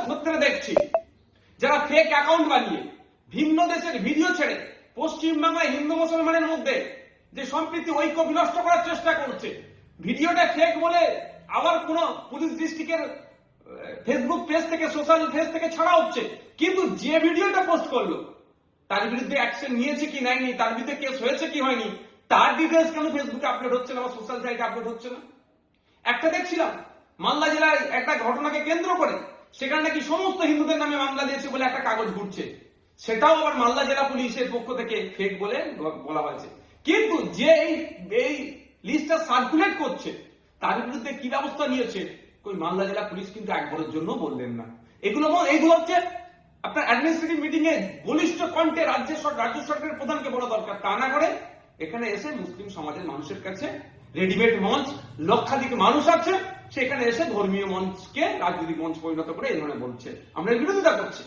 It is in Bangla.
ক্ষেত্রে দেখছি যারা ফেক অ্যাকাউন্ট বানিয়ে ভিন্ন দেশের ভিডিও ছেড়ে পশ্চিমবাংলায় হিন্দু মুসলমানের মধ্যে যে সম্প্রীতি ঐক্য বিনষ্ট করার চেষ্টা করছে, ভিডিওটা ফেক বলে আবার কোন পুলিশ ডিস্ট্রিক্টের ফেসবুক পেজ থেকে সোশ্যাল পেজ থেকে ছাড়া হচ্ছে, কিন্তু যে ভিডিওটা পোস্ট করলো তার বিরুদ্ধে অ্যাকশন নিয়েছে কি নেয়নি, তার বিরুদ্ধে কেস হয়েছে কি হয়নি, তার ডিটেলস কেন ফেসবুকে আপলোড হচ্ছে না বা সোশ্যাল সাইটে আপলোড হচ্ছে না। একটা দেখছিলাম মালদা জেলায় একটা ঘটনাকে কেন্দ্র করে সেখানে নাকি সমস্ত হিন্দুদের নামে মামলা দিয়েছে বলে একটা কাগজ ঘুরছে, সেটাও আবার মালদা জেলা পুলিশের পক্ষ থেকে ফেক বলে বলা হয়েছে। কিন্তু যে এই লিস্টটা সার্কুলেট করছে তার বিরুদ্ধে কি ব্যবস্থা নিয়েছে ওই মালদা জেলা পুলিশ কিন্তু একবারের জন্য বললেন না। এগুলো হচ্ছে আপনার অ্যাডমিনিস্ট্রেটিভ মিটিং এ বলিষ্ঠ কণ্ঠে রাজ্য সরকারের প্রধানকে বলা দরকার, তা না করে এখানে এসে মুসলিম সমাজের মানুষের কাছে রেডিমেড মঞ্চ, লক্ষাধিক মানুষ আছে সেখানে এসে ধর্মীয় মঞ্চকে রাজনৈতিক মঞ্চ পরিণত করে এই ধরনের বলছে। আমরা এর বিরোধিতা করছি।